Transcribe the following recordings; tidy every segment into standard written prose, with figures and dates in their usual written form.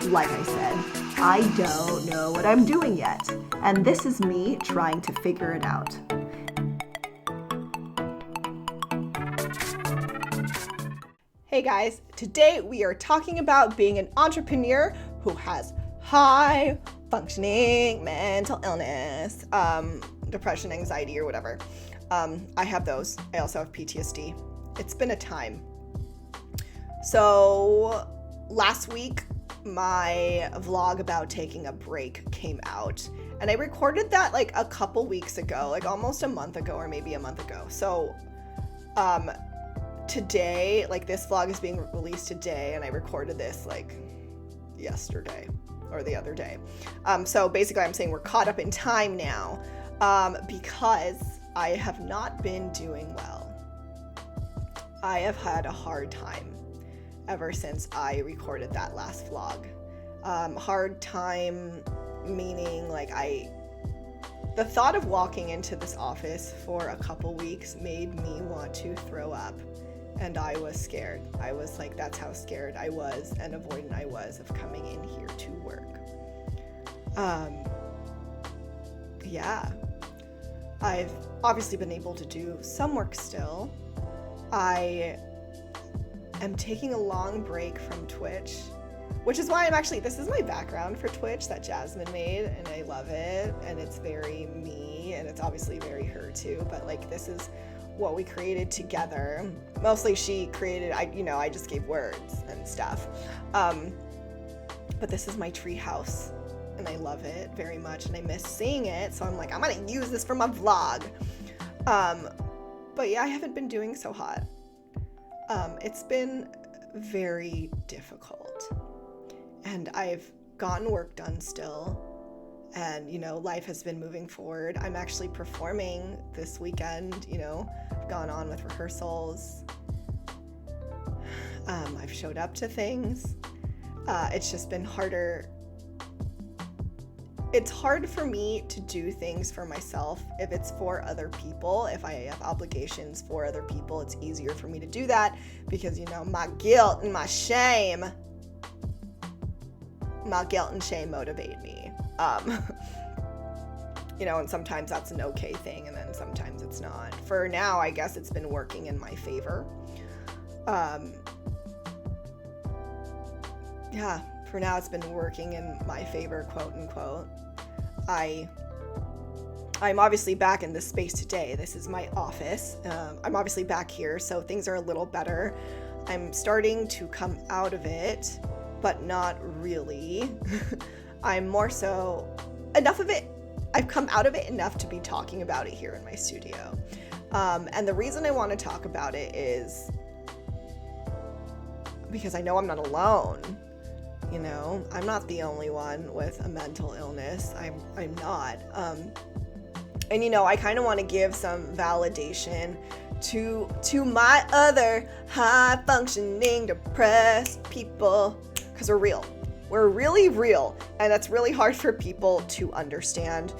Like I said, I don't know what I'm doing yet, and this is me trying to figure it out. Hey guys, today we are talking about being an entrepreneur who has high functioning mental illness, depression, anxiety, or whatever. I have those. I also have PTSD. It's been a time. So last week, my vlog about taking a break came out, and I recorded that like a couple weeks ago, like almost a month ago or maybe a month ago. So today, like this vlog is being released today, and I recorded this like yesterday or the other day. So basically I'm saying we're caught up in time now, because I have not been doing well. I have had a hard time ever since I recorded that last vlog. Hard time meaning like the thought of walking into this office for a couple weeks made me want to throw up. And I was scared. I was like, that's how scared I was and avoidant I was of coming in here to work. Yeah. I've obviously been able to do some work still. I am taking a long break from Twitch, which is why this is my background for Twitch that Jasmine made, and I love it, and it's very me, and it's obviously very her too, but like this is what we created together. Mostly she created, I just gave words and stuff. But this is my tree house, and I love it very much, and I miss seeing it, so I'm like, I'm gonna use this for my vlog. But yeah, I haven't been doing so hot. It's been very difficult, and I've gotten work done still, and life has been moving forward. I'm actually performing this weekend. I've gone on with rehearsals. I've showed up to things. It's just been harder. It's hard for me to do things for myself if it's for other people. If I have obligations for other people, it's easier for me to do that because, my guilt and shame motivate me. And sometimes that's an okay thing, and then sometimes it's not. For now, I guess it's been working in my favor. For now it's been working in my favor, quote unquote. I'm obviously back in this space today. This is my office. I'm obviously back here, so things are a little better. I'm starting to come out of it, but not really. I'm more so enough of it. I've come out of it enough to be talking about it here in my studio. And the reason I want to talk about it is because I know I'm not alone. I'm not the only one with a mental illness. I'm not. And I kind of want to give some validation to my other high functioning depressed people, because we're real. We're really real, and that's really hard for people to understand.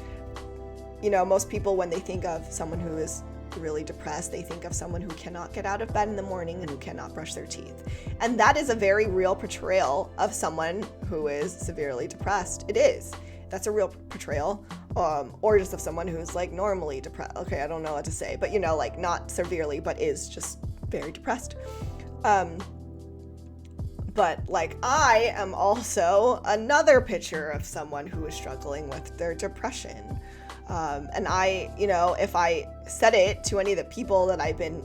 Most people, when they think of someone who is really depressed, they think of someone who cannot get out of bed in the morning and who cannot brush their teeth. And that is a very real portrayal of someone who is severely depressed. It is. That's a real portrayal. Or just of someone who's like normally depressed. Okay, I don't know what to say, but like not severely, but is just very depressed. But like I am also another picture of someone who is struggling with their depression. And I, if I said it to any of the people that I've been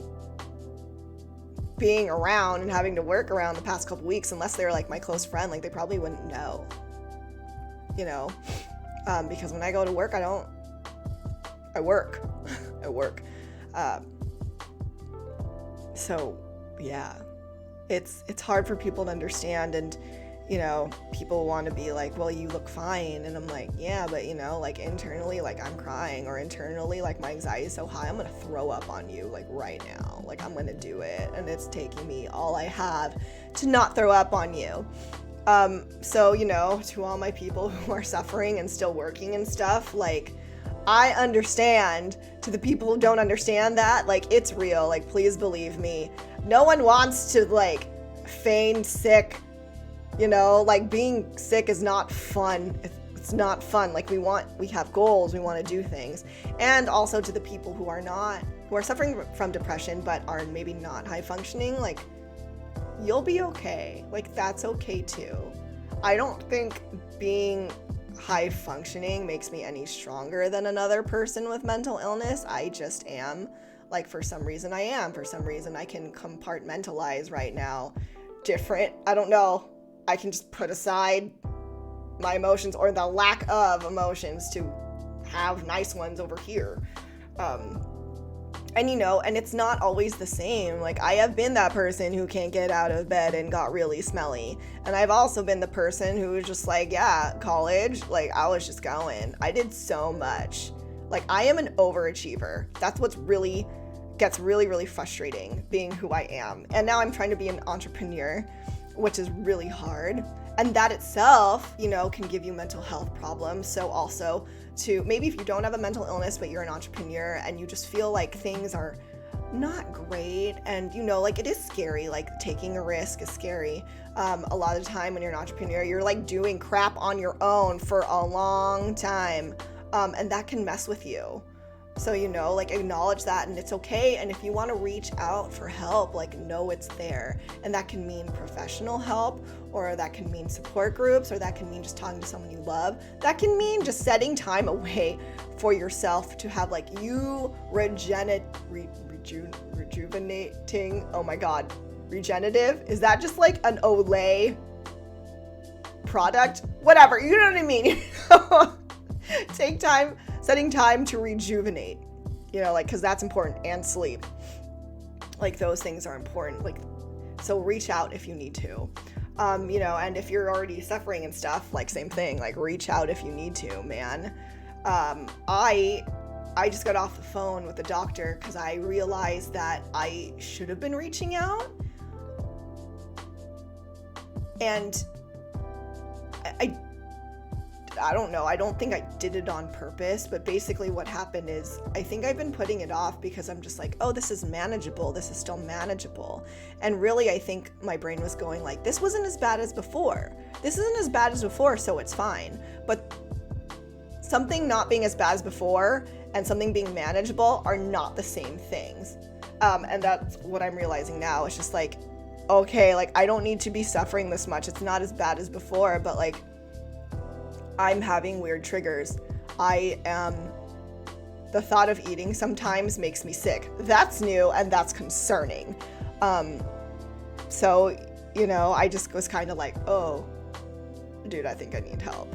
being around and having to work around the past couple weeks, unless they're like my close friend, like they probably wouldn't know, because when I go to work, I work. So yeah, it's hard for people to understand, and people want to be like, well, you look fine, and I'm like, yeah, but like internally, like I'm crying, or internally, like my anxiety is so high, I'm gonna throw up on you like right now, like I'm gonna do it, and it's taking me all I have to not throw up on you. So to all my people who are suffering and still working and stuff, like I understand. To the people who don't understand that, like it's real, like please believe me, no one wants to like feign sick You know, like being sick is not fun. It's not fun. Like we have goals, we want to do things. And also to the people who are suffering from depression but are maybe not high functioning, like you'll be okay. Like that's okay too. I don't think being high functioning makes me any stronger than another person with mental illness. I just am. Like for some reason I am. For some reason I can compartmentalize right now different. I don't know. I can just put aside my emotions or the lack of emotions to have nice ones over here. And you know, and it's not always the same. Like I have been that person who can't get out of bed and got really smelly. And I've also been the person who was just like, yeah, college, like I was just going. I did so much. Like I am an overachiever. That's what's really gets really, really frustrating being who I am. And now I'm trying to be an entrepreneur, which is really hard. And that itself, you know, can give you mental health problems. So also to maybe if you don't have a mental illness, but you're an entrepreneur and you just feel like things are not great. And, you know, like it is scary, like taking a risk is scary. A lot of the time when you're an entrepreneur, you're like doing crap on your own for a long time. And that can mess with you. So, you know, like acknowledge that and it's okay. And if you want to reach out for help, like know it's there. And that can mean professional help, or that can mean support groups, or that can mean just talking to someone you love. That can mean just setting time away for yourself to have like you rejuvenating. Oh my God, regenerative? Is that just like an Olay product? Whatever, you know what I mean? Take time, setting time to rejuvenate, you know, like, cause that's important, and sleep. Like those things are important. Like, so reach out if you need to, you know, and if you're already suffering and stuff, like same thing, like reach out if you need to, man. I just got off the phone with the doctor cause I realized that I should have been reaching out. And I don't know. I don't think I did it on purpose, but basically what happened is I think I've been putting it off because I'm just like, oh, this is manageable. This is still manageable. And really, I think my brain was going like, this wasn't as bad as before. This isn't as bad as before, so it's fine. But something not being as bad as before and something being manageable are not the same things. And that's what I'm realizing now. It's just like, okay, like I don't need to be suffering this much. It's not as bad as before, but like, I'm having weird triggers. The thought of eating sometimes makes me sick. That's new and that's concerning. So, you know, I just was kind of like, oh, dude, I think I need help.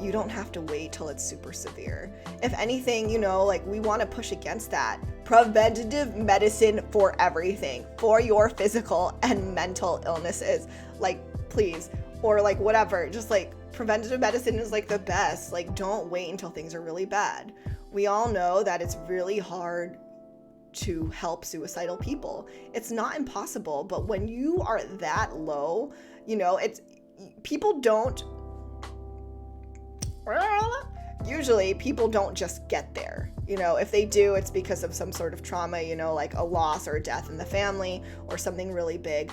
You don't have to wait till it's super severe. If anything, you know, like we want to push against that. Preventative medicine for everything, for your physical and mental illnesses. Like, please, or like whatever, just like, preventative medicine is like the best. Like, don't wait until things are really bad. We all know that it's really hard to help suicidal people. It's not impossible, but when you are that low, you know, usually people don't just get there. You know, if they do, it's because of some sort of trauma, you know, like a loss or a death in the family or something really big.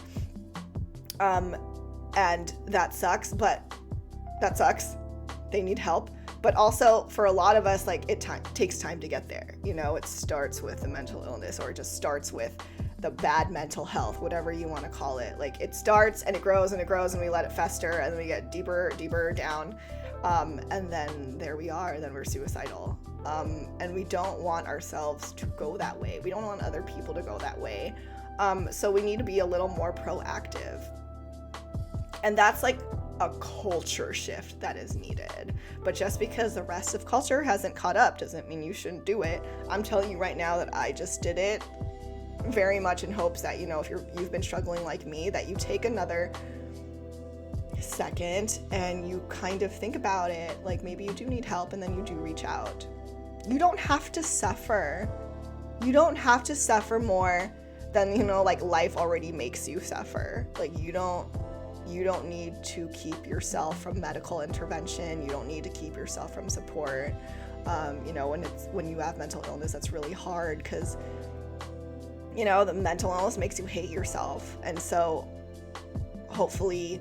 And that sucks, they need help. But also for a lot of us, like it takes time to get there. You know, it starts with a mental illness, or it just starts with the bad mental health, whatever you want to call it. Like it starts and it grows and it grows and we let it fester and then we get deeper down. And then there we are, then we're suicidal. And we don't want ourselves to go that way. We don't want other people to go that way. So we need to be a little more proactive. And that's like a culture shift that is needed. But just because the rest of culture hasn't caught up doesn't mean you shouldn't do it. I'm telling you right now that I just did it very much in hopes that, you know, if you've been struggling like me, that you take another second and you kind of think about it, like maybe you do need help, and then you do reach out. You don't have to suffer. You don't have to suffer more than, you know, like life already makes you suffer. Like you don't need to keep yourself from medical intervention. You don't need to keep yourself from support. You know, when you have mental illness, that's really hard because, you know, the mental illness makes you hate yourself. And so hopefully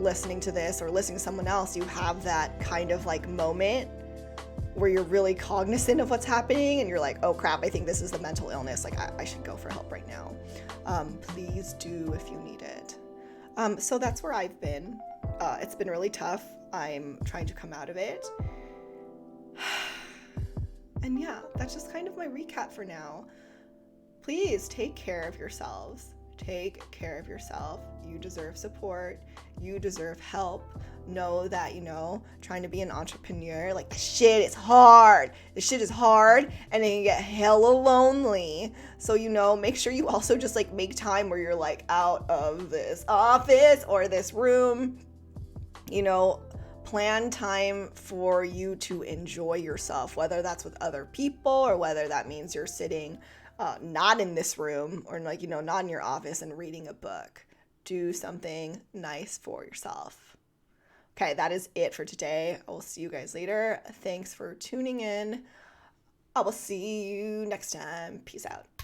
listening to this or listening to someone else, you have that kind of like moment where you're really cognizant of what's happening and you're like, oh crap, I think this is the mental illness. Like I should go for help right now. Please do if you need it. So that's where I've been. It's been really tough. I'm trying to come out of it. And yeah, that's just kind of my recap for now. Please take care of yourselves. Take care of yourself. You deserve support. You deserve help. Know that, trying to be an entrepreneur, like, this shit is hard. This shit is hard, and it can get hella lonely. So, make sure you also just, like, make time where you're, like, out of this office or this room. Plan time for you to enjoy yourself, whether that's with other people or whether that means you're sitting not in this room or not in your office and reading a book. Do something nice for yourself. Okay, that is it for today. I will see you guys later. Thanks for tuning in. I will see you next time. Peace out.